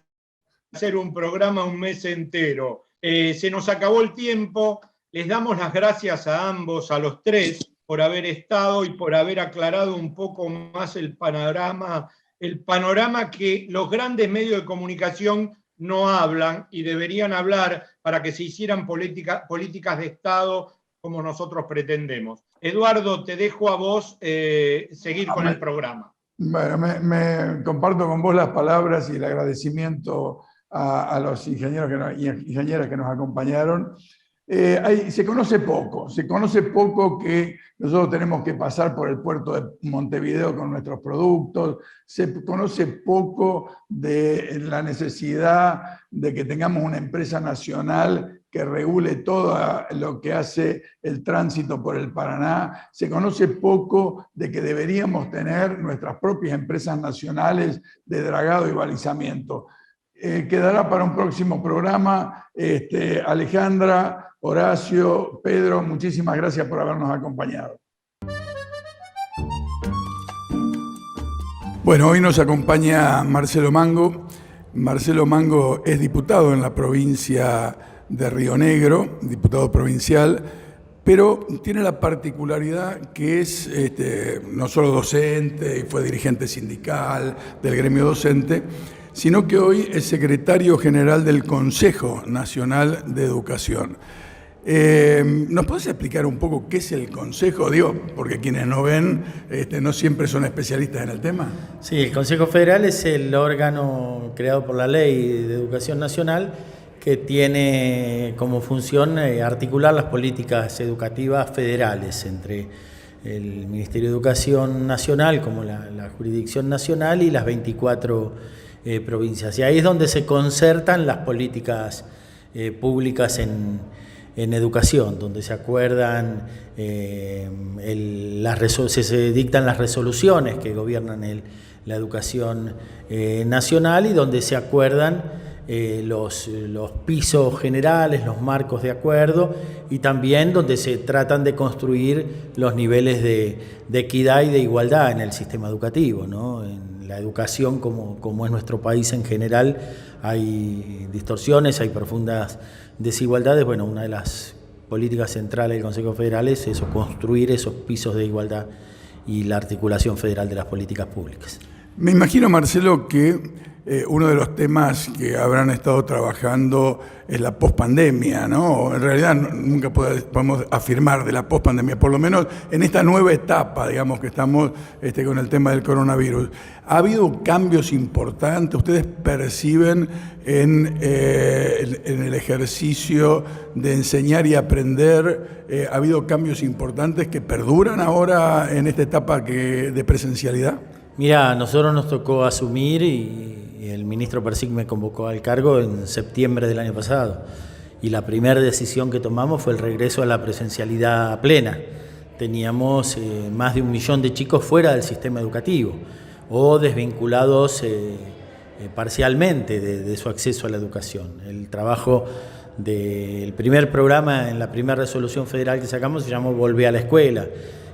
hacer un programa un mes entero. Se nos acabó el tiempo. Les damos las gracias a ambos, a los tres, por haber estado y por haber aclarado un poco más el panorama que los grandes medios de comunicación no hablan y deberían hablar para que se hicieran políticas de Estado como nosotros pretendemos. Eduardo, te dejo a vos seguir con el programa. Bueno, me comparto con vos las palabras y el agradecimiento a los ingenieros y ingenieras que nos acompañaron. Se conoce poco que nosotros tenemos que pasar por el puerto de Montevideo con nuestros productos, se conoce poco de la necesidad de que tengamos una empresa nacional que regule todo lo que hace el tránsito por el Paraná, se conoce poco de que deberíamos tener nuestras propias empresas nacionales de dragado y balizamiento. Quedará para un próximo programa. Alejandra, Horacio, Pedro, muchísimas gracias por habernos acompañado. Bueno, hoy nos acompaña Marcelo Mango. Marcelo Mango es diputado en la provincia de Río Negro, diputado provincial, pero tiene la particularidad que es no solo docente y fue dirigente sindical del gremio docente, sino que hoy es secretario general del Consejo Nacional de Educación. ¿Nos podés explicar un poco qué es el Consejo? Digo, porque quienes no ven no siempre son especialistas en el tema. Sí, el Consejo Federal es el órgano creado por la Ley de Educación Nacional que tiene como función articular las políticas educativas federales entre el Ministerio de Educación Nacional como la jurisdicción nacional y las 24 provincias. Y ahí es donde se concertan las políticas públicas en educación, donde se acuerdan, se dictan las resoluciones que gobiernan la educación nacional y donde se acuerdan los pisos generales, los marcos de acuerdo y también donde se tratan de construir los niveles de equidad y de igualdad en el sistema educativo, ¿no? En la educación, como es nuestro país en general, hay distorsiones, hay profundas desigualdades. Bueno, una de las políticas centrales del Consejo Federal es eso, construir esos pisos de igualdad y la articulación federal de las políticas públicas. Me imagino, Marcelo, que uno de los temas que habrán estado trabajando es la pospandemia, ¿no? En realidad nunca podemos afirmar de la pospandemia, por lo menos en esta nueva etapa, digamos, que estamos con el tema del coronavirus. ¿Ha habido cambios importantes? ¿Ustedes perciben en el ejercicio de enseñar y aprender, ha habido cambios importantes que perduran ahora en esta etapa de presencialidad? Mira, a nosotros nos tocó asumir y el ministro Persic me convocó al cargo en septiembre del año pasado. Y la primera decisión que tomamos fue el regreso a la presencialidad plena. Teníamos más de 1 millón de chicos fuera del sistema educativo o desvinculados parcialmente de su acceso a la educación. El trabajo del primer programa en la primera resolución federal que sacamos se llamó Volvé a la Escuela,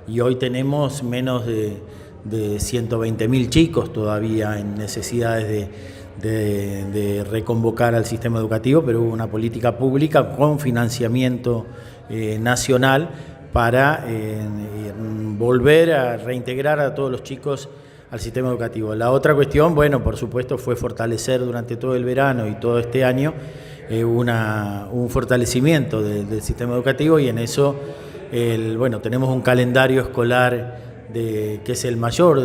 y hoy tenemos menos de 120.000 chicos todavía en necesidades de reconvocar al sistema educativo, pero hubo una política pública con financiamiento nacional para volver a reintegrar a todos los chicos al sistema educativo. La otra cuestión, bueno, por supuesto, fue fortalecer durante todo el verano y todo este año un fortalecimiento del sistema educativo, y en eso tenemos un calendario escolar que es el mayor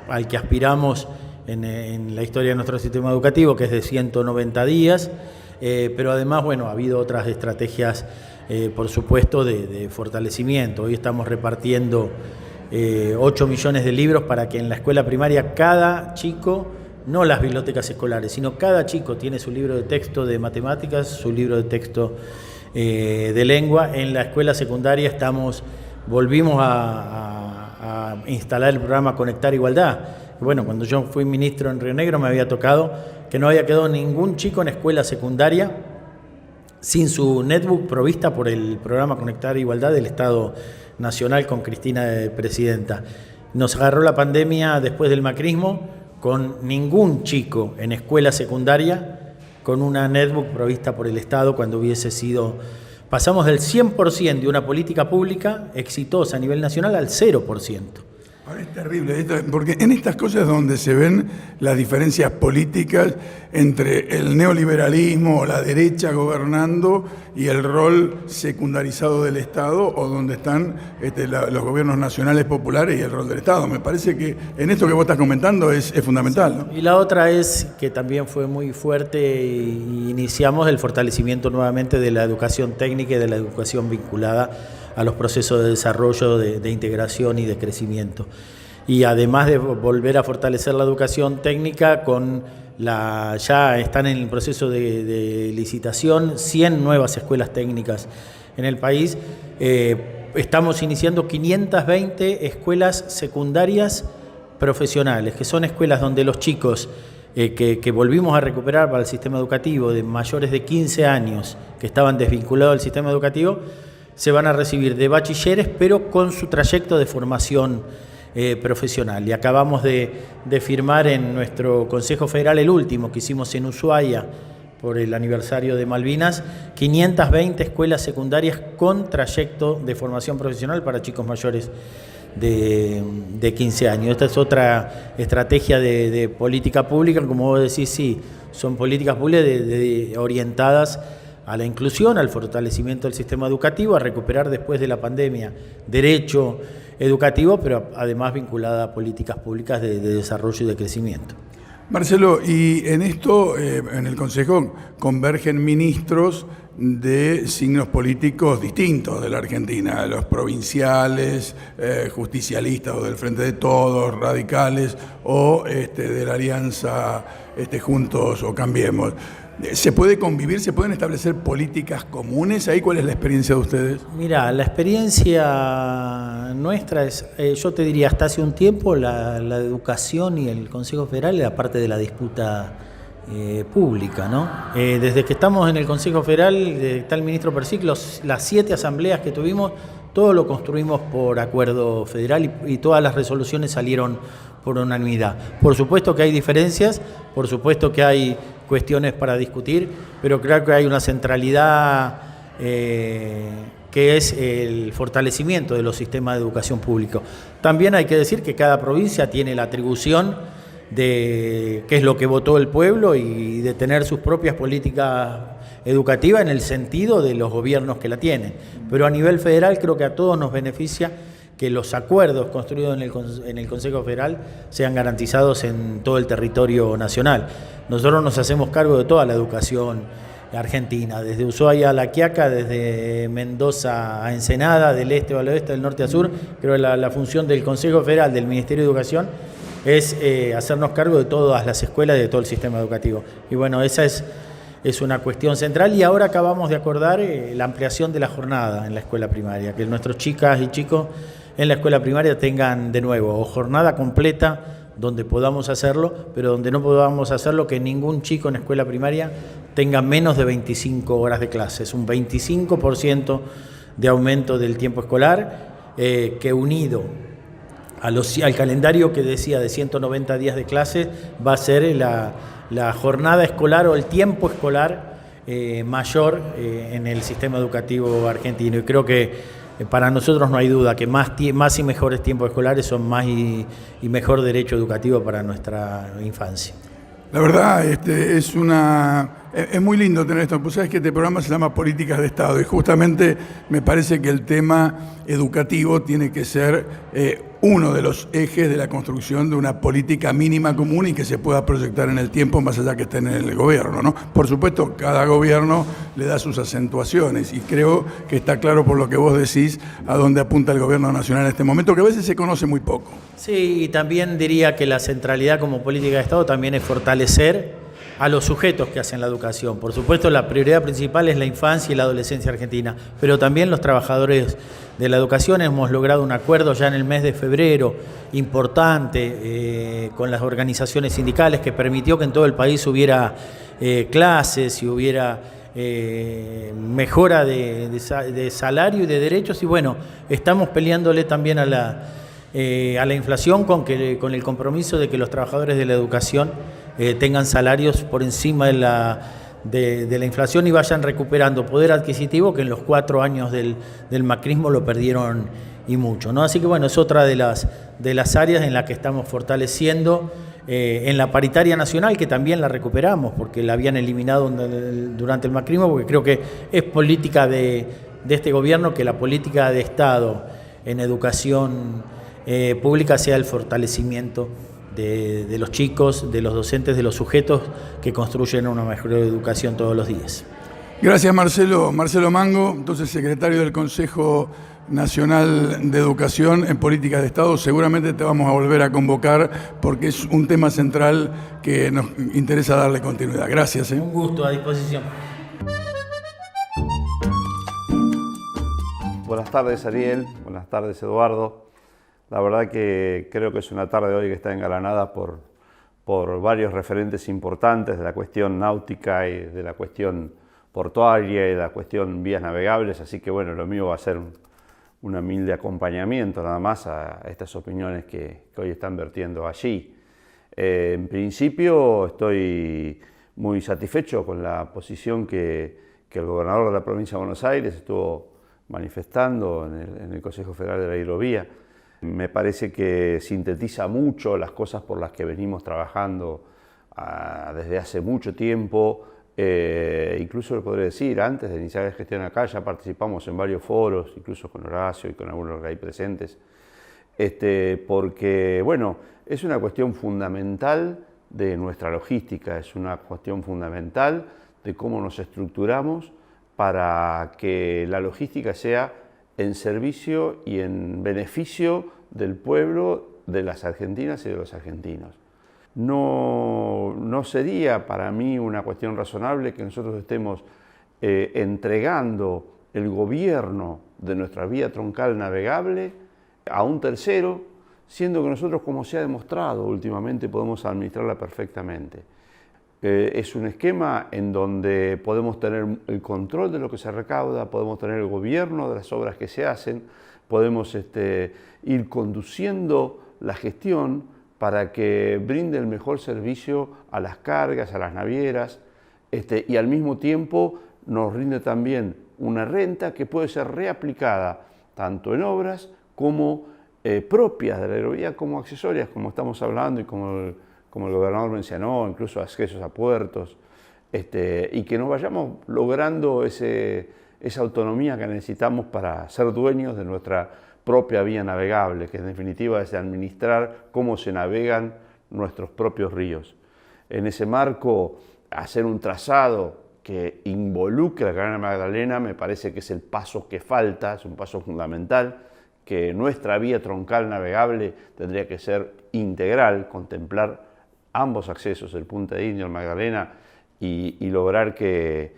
al que aspiramos en la historia de nuestro sistema educativo, que es de 190 días, pero además, bueno, ha habido otras estrategias, por supuesto, de fortalecimiento. Hoy estamos repartiendo 8 millones de libros para que en la escuela primaria cada chico, no las bibliotecas escolares, sino cada chico tiene su libro de texto de matemáticas, su libro de texto de lengua. En la escuela secundaria volvimos a instalar el programa Conectar Igualdad. Bueno, cuando yo fui ministro en Río Negro me había tocado que no había quedado ningún chico en escuela secundaria sin su netbook provista por el programa Conectar Igualdad del Estado Nacional con Cristina de presidenta. Nos agarró la pandemia después del macrismo con ningún chico en escuela secundaria con una netbook provista por el Estado, cuando hubiese sido... Pasamos del 100% de una política pública exitosa a nivel nacional al 0%. Ahora es terrible, porque en estas cosas es donde se ven las diferencias políticas entre el neoliberalismo o la derecha gobernando y el rol secundarizado del Estado, o donde están los gobiernos nacionales populares y el rol del Estado. Me parece que en esto que vos estás comentando es fundamental, ¿no? Y la otra es que también fue muy fuerte y iniciamos el fortalecimiento nuevamente de la educación técnica y de la educación vinculada a los procesos de desarrollo, de integración y de crecimiento. Y además de volver a fortalecer la educación técnica, ya están en el proceso de licitación 100 nuevas escuelas técnicas en el país. Estamos iniciando 520 escuelas secundarias profesionales, que son escuelas donde los chicos que volvimos a recuperar para el sistema educativo, de mayores de 15 años que estaban desvinculados del sistema educativo, se van a recibir de bachilleres, pero con su trayecto de formación profesional. Y acabamos de firmar en nuestro Consejo Federal, el último que hicimos en Ushuaia por el aniversario de Malvinas, 520 escuelas secundarias con trayecto de formación profesional para chicos mayores de 15 años. Esta es otra estrategia de política pública, como vos decís, sí, son políticas públicas orientadas a la inclusión, al fortalecimiento del sistema educativo, a recuperar después de la pandemia derecho educativo, pero además vinculada a políticas públicas de desarrollo y de crecimiento. Marcelo, y en esto, en el Consejo, convergen ministros de signos políticos distintos de la Argentina, los provinciales, justicialistas o del Frente de Todos, radicales, o de la Alianza Juntos o Cambiemos. ¿Se puede convivir? ¿Se pueden establecer políticas comunes? ¿Ahí cuál es la experiencia de ustedes? Mira, la experiencia nuestra es, yo te diría, hasta hace un tiempo la educación y el Consejo Federal era parte de la disputa pública, ¿no? Desde que estamos en el Consejo Federal, está el ministro Persic, las 7 asambleas que tuvimos, todo lo construimos por acuerdo federal y todas las resoluciones salieron por unanimidad. Por supuesto que hay diferencias, por supuesto que hay cuestiones para discutir, pero creo que hay una centralidad que es el fortalecimiento de los sistemas de educación público. También hay que decir que cada provincia tiene la atribución de qué es lo que votó el pueblo y de tener sus propias políticas educativas en el sentido de los gobiernos que la tienen. Pero a nivel federal creo que a todos nos beneficia que los acuerdos construidos en el Consejo Federal sean garantizados en todo el territorio nacional. Nosotros nos hacemos cargo de toda la educación argentina, desde Ushuaia a La Quiaca, desde Mendoza a Ensenada, del este al oeste, del norte a sur. Creo que la función del Consejo Federal, del Ministerio de Educación, es hacernos cargo de todas las escuelas y de todo el sistema educativo. Y bueno, esa es una cuestión central, y ahora acabamos de acordar la ampliación de la jornada en la escuela primaria, que nuestros chicas y chicos en la escuela primaria tengan de nuevo o jornada completa donde podamos hacerlo, pero donde no podamos hacerlo, que ningún chico en escuela primaria tenga menos de 25 horas de clase. Es un 25% de aumento del tiempo escolar, que unido al calendario que decía de 190 días de clase, va a ser la jornada escolar o el tiempo escolar mayor en el sistema educativo argentino. Y creo que para nosotros no hay duda que más y mejores tiempos escolares son más y mejor derecho educativo para nuestra infancia. La verdad, es muy lindo tener esto. Pues sabes que este programa se llama Políticas de Estado, y justamente me parece que el tema educativo tiene que ser uno de los ejes de la construcción de una política mínima común y que se pueda proyectar en el tiempo, más allá que esté en el gobierno, ¿no? Por supuesto, cada gobierno le da sus acentuaciones, y creo que está claro por lo que vos decís a dónde apunta el gobierno nacional en este momento, que a veces se conoce muy poco. Sí, y también diría que la centralidad como política de Estado también es fortalecer a los sujetos que hacen la educación. Por supuesto, la prioridad principal es la infancia y la adolescencia argentina, pero también los trabajadores de la educación. Hemos logrado un acuerdo ya en el mes de febrero importante con las organizaciones sindicales, que permitió que en todo el país hubiera clases y hubiera mejora de salario y de derechos. Y bueno, estamos peleándole también a la inflación con el compromiso de que los trabajadores de la educación tengan salarios por encima de la inflación y vayan recuperando poder adquisitivo, que en los 4 años del macrismo lo perdieron y mucho, ¿no? Así que bueno, es otra de las áreas en las que estamos fortaleciendo, en la paritaria nacional, que también la recuperamos porque la habían eliminado durante el macrismo, porque creo que es política de este gobierno que la política de Estado en educación pública sea el fortalecimiento de los chicos, de los docentes, de los sujetos que construyen una mejor educación todos los días. Gracias, Marcelo. Marcelo Mango, entonces secretario del Consejo Nacional de Educación en Políticas de Estado. Seguramente te vamos a volver a convocar porque es un tema central que nos interesa darle continuidad. Gracias. Un gusto, a disposición. Buenas tardes, Ariel. Buenas tardes, Eduardo. La verdad que creo que es una tarde hoy que está engalanada por varios referentes importantes de la cuestión náutica y de la cuestión portuaria y de la cuestión vías navegables, así que bueno, lo mío va a ser un humilde acompañamiento nada más a estas opiniones que hoy están vertiendo allí. En principio estoy muy satisfecho con la posición que el gobernador de la provincia de Buenos Aires estuvo manifestando en el Consejo Federal de la Hidrovía. Me parece que sintetiza mucho las cosas por las que venimos trabajando desde hace mucho tiempo. Incluso le podré decir, antes de iniciar la gestión acá, ya participamos en varios foros, incluso con Horacio y con algunos que hay presentes, porque, bueno, es una cuestión fundamental de nuestra logística, es una cuestión fundamental de cómo nos estructuramos para que la logística sea en servicio y en beneficio del pueblo, de las argentinas y de los argentinos. No sería para mí una cuestión razonable que nosotros estemos entregando el gobierno de nuestra vía troncal navegable a un tercero, siendo que nosotros, como se ha demostrado últimamente, podemos administrarla perfectamente. Es un esquema en donde podemos tener el control de lo que se recauda, podemos tener el gobierno de las obras que se hacen, podemos ir conduciendo la gestión para que brinde el mejor servicio a las cargas, a las navieras, y al mismo tiempo nos rinde también una renta que puede ser reaplicada tanto en obras como propias de la aerovía, como accesorias, como estamos hablando y como el gobernador mencionó, incluso accesos a puertos, y que nos vayamos logrando esa autonomía que necesitamos para ser dueños de nuestra propia vía navegable, que en definitiva es administrar cómo se navegan nuestros propios ríos. En ese marco, hacer un trazado que involucre a la Canal Magdalena me parece que es el paso que falta, es un paso fundamental, que nuestra vía troncal navegable tendría que ser integral, contemplar ambos accesos, el Punta de Indio, el Magdalena, y lograr que,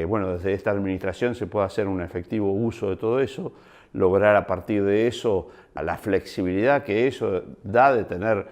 bueno, desde esta administración se pueda hacer un efectivo uso de todo eso, lograr a partir de eso la flexibilidad que eso da de tener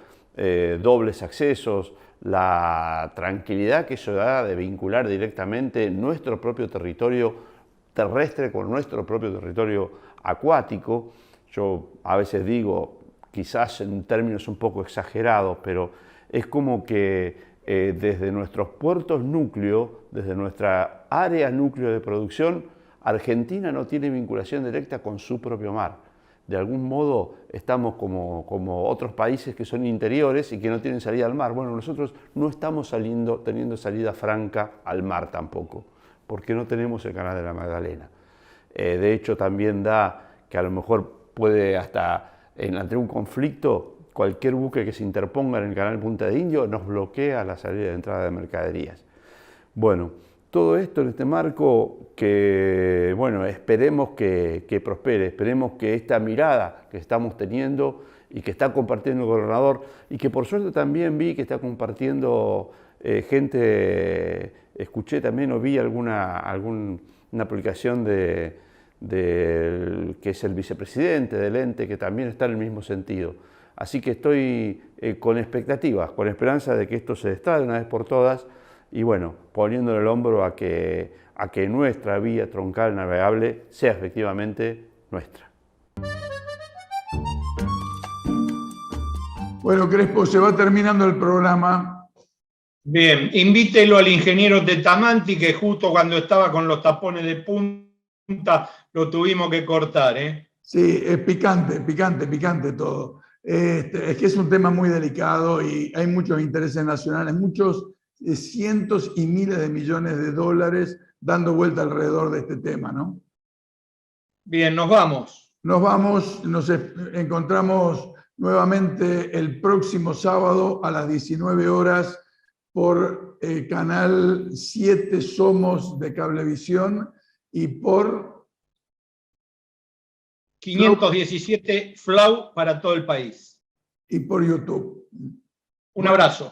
dobles accesos, la tranquilidad que eso da de vincular directamente nuestro propio territorio terrestre con nuestro propio territorio acuático. Yo a veces digo, quizás en términos un poco exagerados, pero es como que desde nuestros puertos núcleo, desde nuestra área núcleo de producción, Argentina no tiene vinculación directa con su propio mar. De algún modo estamos como otros países que son interiores y que no tienen salida al mar. Bueno, nosotros no estamos teniendo salida franca al mar tampoco, porque no tenemos el canal de la Magdalena. De hecho, también da que a lo mejor puede hasta, ante un conflicto, cualquier buque que se interponga en el canal Punta de Indio nos bloquea la salida de entrada de mercaderías. Bueno, todo esto en este marco que, bueno, esperemos que prospere, esperemos que esta mirada que estamos teniendo y que está compartiendo el gobernador, y que por suerte también vi que está compartiendo gente, escuché también o vi una publicación que es el vicepresidente del ente, que también está en el mismo sentido. Así que estoy con expectativas, con esperanza de que esto se destrabe de una vez por todas, y bueno, poniéndole el hombro a que nuestra vía troncal navegable sea efectivamente nuestra. Bueno, Crespo, se va terminando el programa. Bien, invítelo al ingeniero Tetamanti, que justo cuando estaba con los tapones de punta lo tuvimos que cortar, ¿eh? Sí, es picante todo. Es que es un tema muy delicado y hay muchos intereses nacionales, muchos cientos y miles de millones de dólares dando vuelta alrededor de este tema, ¿no? Bien, nos vamos. Nos vamos, nos encontramos nuevamente el próximo sábado a las 19 horas por el canal 7 Somos de Cablevisión y por 517 FLAU para todo el país. Y por YouTube. Un abrazo.